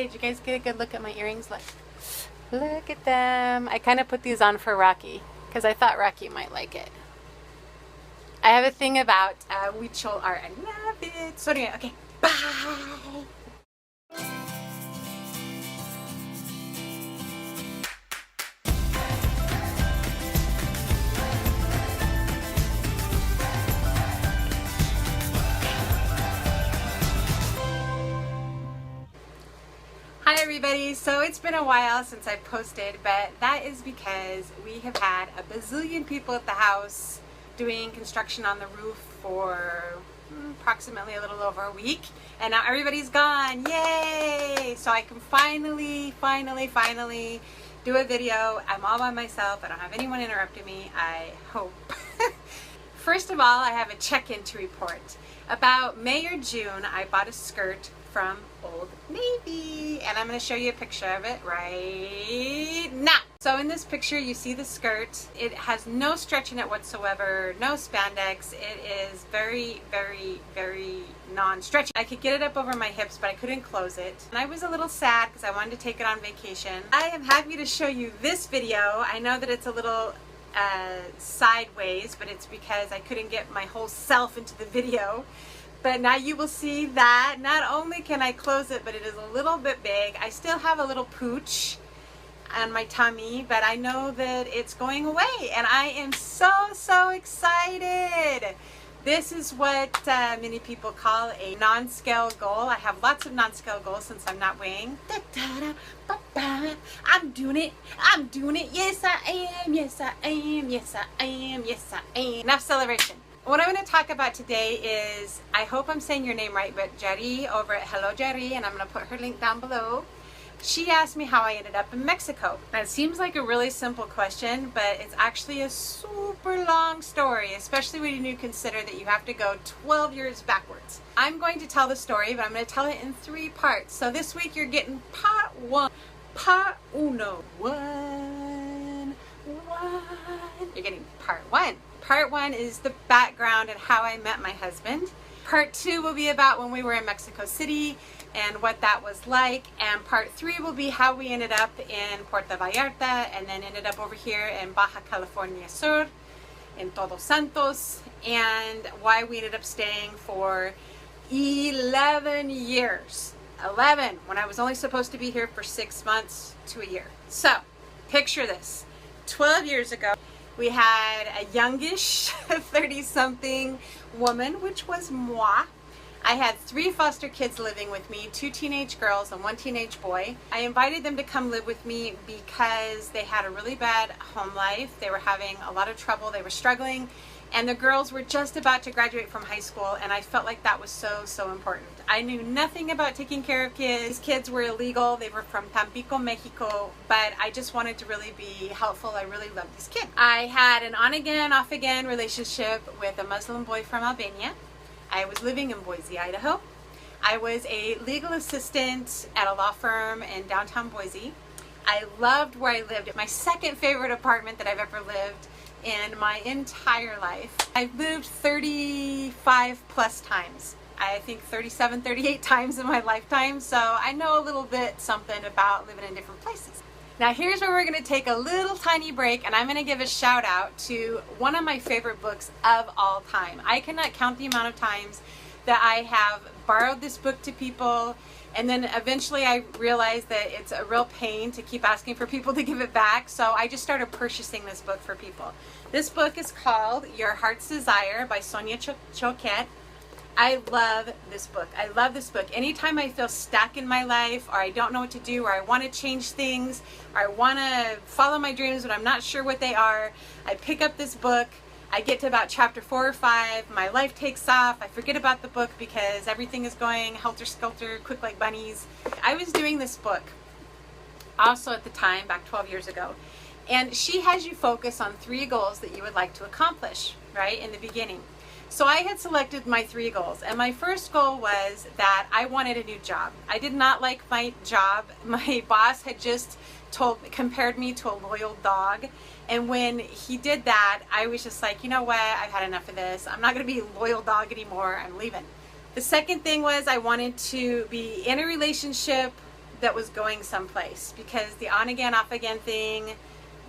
excited. You guys get a good look at my earrings? Look at them. I kind of put these on for Rocky because I thought Rocky might like it. I have a thing about huichol art. I love it. So anyway, okay, bye. Hi everybody, so it's been a while since I posted, but that is because we have had a bazillion people at the house doing construction on the roof for approximately a little over a week, and now everybody's gone. Yay! So I can finally do a video. I'm all by myself. I don't have anyone interrupting me, I hope. First of all, I have a check-in to report. About May or June, I bought a skirt from Old Navy, and I'm going to show you a picture of it right now. So in this picture you see the skirt. It has no stretch in it whatsoever, no spandex. It is very non-stretchy. I could get it up over my hips, but I couldn't close it, and I was a little sad because I wanted to take it on vacation. I am happy to show you this video. I know that it's a little sideways, but it's because I couldn't get my whole self into the video. But now you will see that not only can I close it, but it is a little bit big. I still have a little pooch on my tummy, but I know that it's going away, and I am so excited. This is what many people call a non-scale goal. I have lots of non-scale goals since I'm not weighing. I'm doing it. Yes, I am. Yes, I am. Yes, I am. Yes, I am. Enough celebration. What I'm going to talk about today is, I hope I'm saying your name right, but Jerree over at HelloJeree, and I'm going to put her link down below. She asked me how I ended up in Mexico. Now, it seems like a really simple question, but it's actually a super long story, especially when you consider that you have to go 12 years backwards. I'm going to tell the story, but I'm going to tell it in 3 parts. So this week you're getting part 1. Part uno. One. You're getting part 1. Part 1 is the background and how I met my husband. Part 2 will be about when we were in Mexico City and what that was like. And part 3 will be how we ended up in Puerto Vallarta and then ended up over here in Baja California Sur, in Todos Santos, and why we ended up staying for 11 years. 11, when I was only supposed to be here for 6 months to a year. So, picture this. 12 years ago, we had a youngish 30-something woman, which was moi. I had 3 foster kids living with me, 2 teenage girls and 1 teenage boy. I invited them to come live with me because they had a really bad home life. They were having a lot of trouble. They were struggling. And the girls were just about to graduate from high school, and I felt like that was so important. I knew nothing about taking care of kids. These kids were illegal. They were from Tampico, Mexico, but I just wanted to really be helpful. I really loved these kids. I had an on-again, off-again relationship with a Muslim boy from Albania. I was living in Boise, Idaho. I was a legal assistant at a law firm in downtown Boise. I loved where I lived. My second favorite apartment that I've ever lived in my entire life. I've moved 35 plus times. I think 37, 38 times in my lifetime, so I know a little bit something about living in different places. Now here's where we're going to take a little tiny break, and I'm going to give a shout out to one of my favorite books of all time. I cannot count the amount of times that I have borrowed this book to people, and then eventually I realized that it's a real pain to keep asking for people to give it back, so I just started purchasing this book for people. This book is called Your Heart's Desire by Sonia Choquette. I love this book. I love this book. Anytime I feel stuck in my life, or I don't know what to do, or I want to change things, or I want to follow my dreams but I'm not sure what they are, I pick up this book. I get to about chapter 4 or 5, my life takes off, I forget about the book because everything is going helter-skelter, quick like bunnies. I was doing this book also at the time, back 12 years ago, and she has you focus on 3 goals that you would like to accomplish, right, in the beginning. So I had selected my 3 goals, and my first goal was that I wanted a new job. I did not like my job. My boss had just compared me to a loyal dog, and when he did that, I was just like, you know what, I've had enough of this. I'm not going to be a loyal dog anymore. I'm leaving. The second thing was I wanted to be in a relationship that was going someplace, because the on again, off again thing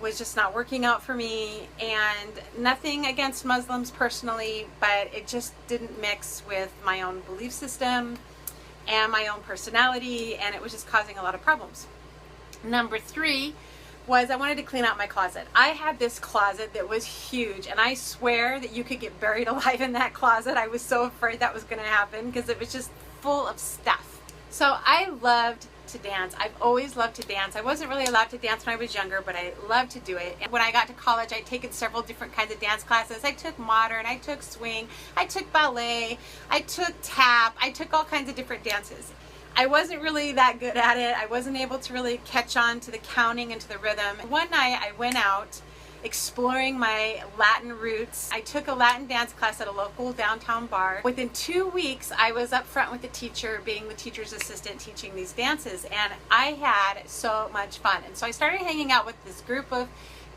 was just not working out for me. And nothing against Muslims personally, but it just didn't mix with my own belief system and my own personality, and it was just causing a lot of problems. Number 3 was I wanted to clean out my closet. I had this closet that was huge, and I swear that you could get buried alive in that closet. I was so afraid that was going to happen because it was just full of stuff. So I loved to dance. I've always loved to dance. I wasn't really allowed to dance when I was younger, but I loved to do it. And when I got to college, I'd taken several different kinds of dance classes. I took modern, I took swing, I took ballet, I took tap, I took all kinds of different dances. I wasn't really that good at it. I wasn't able to really catch on to the counting and to the rhythm. One night I went out exploring my Latin roots. I took a Latin dance class at a local downtown bar. Within 2 weeks, I was up front with the teacher, being the teacher's assistant, teaching these dances, and I had so much fun. And so I started hanging out with this group of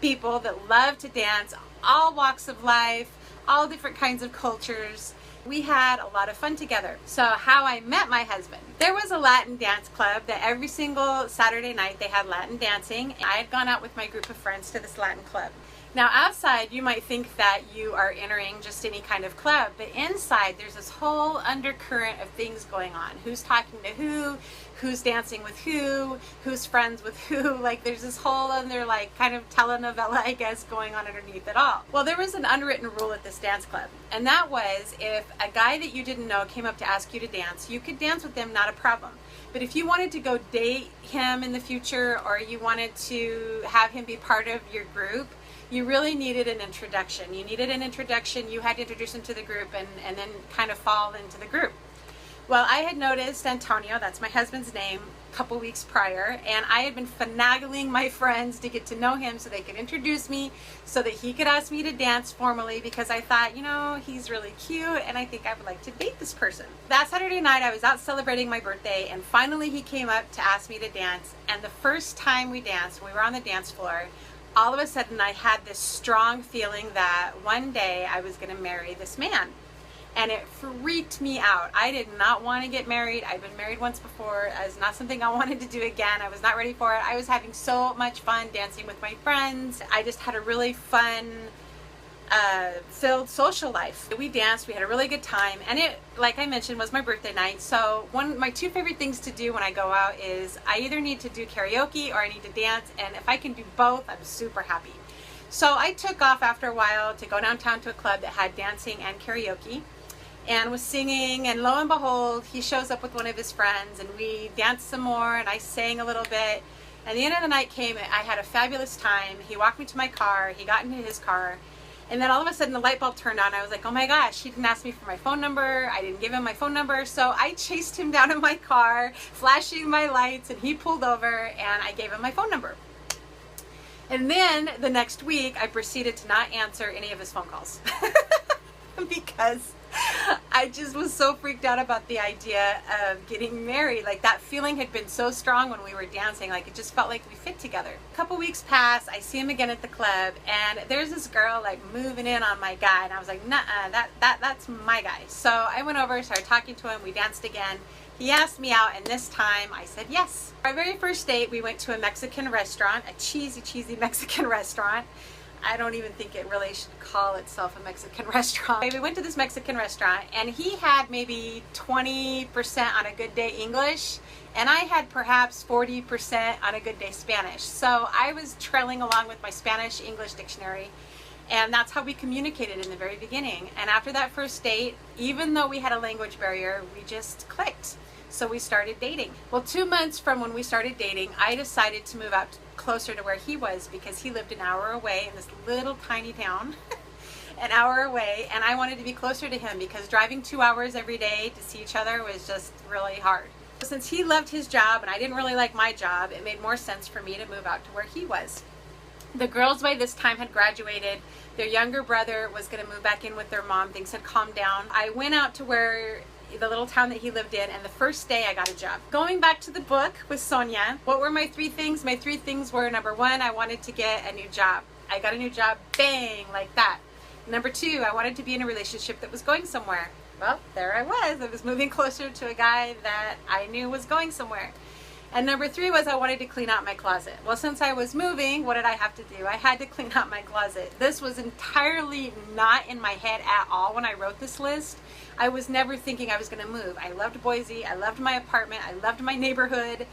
people that love to dance, all walks of life, all different kinds of cultures. We had a lot of fun together. So how I met my husband. There was a Latin dance club that every single Saturday night they had Latin dancing. I had gone out with my group of friends to this Latin club. Now outside you might think that you are entering just any kind of club, but inside there's this whole undercurrent of things going on. Who's talking to who, who's dancing with who's friends with who. Like there's this whole other like kind of telenovela, I guess, going on underneath it all. Well, there was an unwritten rule at this dance club, and that was if a guy that you didn't know came up to ask you to dance, you could dance with them, not a problem. But if you wanted to go date him in the future, or you wanted to have him be part of your group, you really needed an introduction. You needed an introduction. You had to introduce him to the group and then kind of fall into the group. Well, I had noticed Antonio, that's my husband's name, a couple weeks prior, and I had been finagling my friends to get to know him so they could introduce me, so that he could ask me to dance formally, because I thought, you know, he's really cute and I think I would like to date this person. That Saturday night I was out celebrating my birthday, and finally he came up to ask me to dance, and the first time we danced, we were on the dance floor, all of a sudden I had this strong feeling that one day I was going to marry this man. And it freaked me out. I did not want to get married. I've been married once before. It was not something I wanted to do again. I was not ready for it. I was having so much fun dancing with my friends. I just had a really fun filled social life. We danced, we had a really good time, and it, like I mentioned, was my birthday night. So my 2 favorite things to do when I go out is I either need to do karaoke or I need to dance, and if I can do both, I'm super happy. So I took off after a while to go downtown to a club that had dancing and karaoke, and was singing, and lo and behold, he shows up with one of his friends, and we danced some more, and I sang a little bit, and the end of the night came. I had a fabulous time. He walked me to my car, he got into his car, and then all of a sudden the light bulb turned on. I was like, oh my gosh, he didn't ask me for my phone number, I didn't give him my phone number. So I chased him down in my car, flashing my lights, and he pulled over, and I gave him my phone number. And then the next week I proceeded to not answer any of his phone calls because I just was so freaked out about the idea of getting married. Like, that feeling had been so strong when we were dancing. Like, it just felt like we fit together. A couple weeks pass, I see him again at the club, and there's this girl like moving in on my guy, and I was like, nuh-uh, that's my guy. So I went over, started talking to him, we danced again. He asked me out, and this time I said yes. Our very first date, we went to a Mexican restaurant, a cheesy Mexican restaurant. I don't even think it really should call itself a Mexican restaurant. We went to this Mexican restaurant, and he had maybe 20% on a good day English, and I had perhaps 40% on a good day Spanish. So I was trailing along with my Spanish-English dictionary, and that's how we communicated in the very beginning. And after that first date, even though we had a language barrier, we just clicked. So we started dating. Well, 2 months from when we started dating, I decided to move out closer to where he was, because he lived an hour away in this little tiny town, an hour away, and I wanted to be closer to him because driving 2 hours every day to see each other was just really hard. Since he loved his job and I didn't really like my job, it made more sense for me to move out to where he was. The girls by this time had graduated. Their younger brother was going to move back in with their mom. Things had calmed down. I went out to where the little town that he lived in, and the first day I got a job. Going back to the book with Sonia, what were my 3 things? My 3 things were, number 1, I wanted to get a new job. I got a new job, bang, like that. Number 2, I wanted to be in a relationship that was going somewhere. Well, there I was moving closer to a guy that I knew was going somewhere. And number 3 was I wanted to clean out my closet. Well, since I was moving, what did I have to do? I had to clean out my closet. This was entirely not in my head at all when I wrote this list. I was never thinking I was going to move. I loved Boise. I loved my apartment. I loved my neighborhood.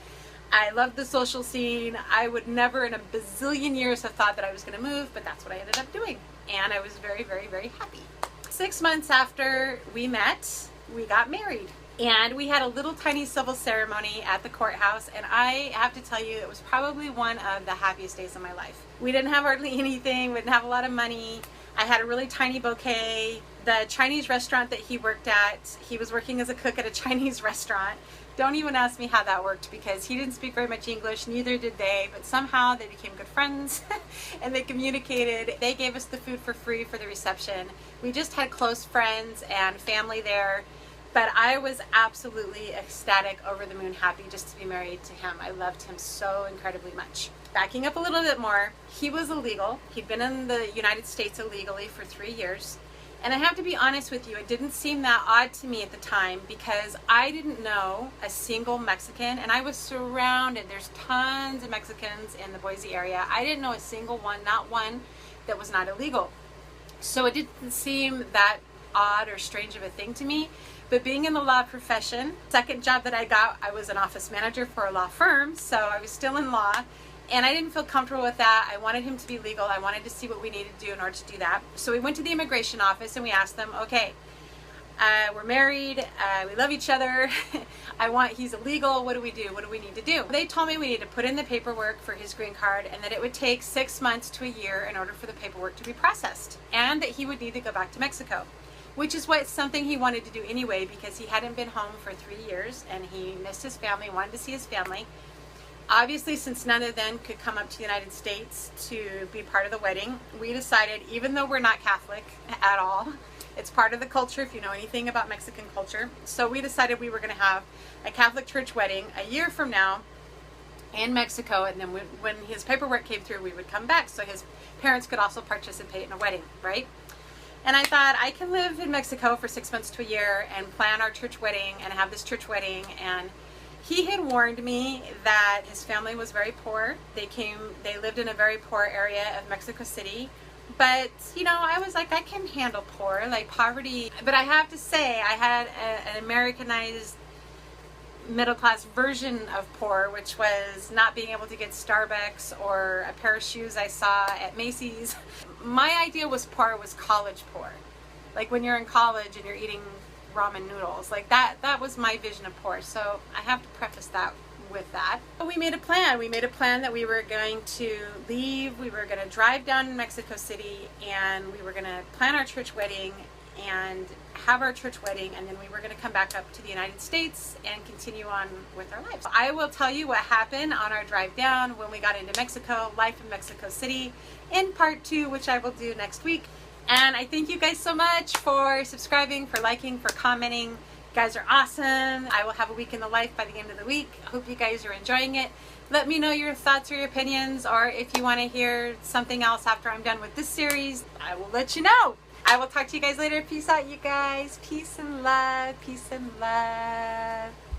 I loved the social scene. I would never in a bazillion years have thought that I was going to move, but that's what I ended up doing. And I was very, very, very happy. 6 months after we met, we got married. And we had a little tiny civil ceremony at the courthouse, and I have to tell you, it was probably one of the happiest days of my life. We didn't have hardly anything, we didn't have a lot of money. I had a really tiny bouquet. The Chinese restaurant that he worked at, he was working as a cook at a Chinese restaurant. Don't even ask me how that worked, because he didn't speak very much English, neither did they, but somehow they became good friends and they communicated. They gave us the food for free for the reception. We just had close friends and family there. But I was absolutely ecstatic, over the moon happy just to be married to him. I loved him so incredibly much. Backing up a little bit more, he was illegal. He'd been in the United States illegally for 3 years. And I have to be honest with you, it didn't seem that odd to me at the time, because I didn't know a single Mexican, and I was surrounded. There's tons of Mexicans in the Boise area. I didn't know a single one, not one, that was not illegal. So it didn't seem that odd or strange of a thing to me. But being in the law profession, second job that I got, I was an office manager for a law firm, so I was still in law, and I didn't feel comfortable with that. I wanted him to be legal. I wanted to see what we needed to do in order to do that. So we went to the immigration office and we asked them, okay, we're married, we love each other, he's illegal, what do we do? What do we need to do? They told me we need to put in the paperwork for his green card, and that it would take 6 months to a year in order for the paperwork to be processed, and that he would need to go back to Mexico. Which is something he wanted to do anyway, because he hadn't been home for 3 years and he missed his family, wanted to see his family. Obviously, since none of them could come up to the United States to be part of the wedding, we decided, even though we're not Catholic at all, it's part of the culture if you know anything about Mexican culture, so we decided we were going to have a Catholic church wedding a year from now in Mexico, and then when his paperwork came through, we would come back so his parents could also participate in a wedding, right? And I thought, I can live in Mexico for 6 months to a year and plan our church wedding and have this church wedding. And he had warned me that his family was very poor. They lived in a very poor area of Mexico City. But, you know, I was like, I can handle poor, like poverty. But I have to say, I had an Americanized middle-class version of poor, which was not being able to get Starbucks or a pair of shoes I saw at Macy's. My idea was poor was college poor, like when you're in college and you're eating ramen noodles, like that was my vision of poor. So I have to preface that with that. But we made a plan. We made a plan that we were going to leave, we were going to drive down to Mexico City, and we were going to plan our church wedding and have our church wedding, and then we were going to come back up to the United States and continue on with our lives. I will tell you what happened on our drive down when we got into Mexico, life in Mexico City, in part 2, which I will do next week. And I thank you guys so much for subscribing, for liking, for commenting. You guys are awesome. I will have a week in the life by the end of the week. I hope you guys are enjoying it. Let me know your thoughts or your opinions, or if you want to hear something else after I'm done with this series, I will let you know. I will talk to you guys later. Peace out, you guys. Peace and love. Peace and love.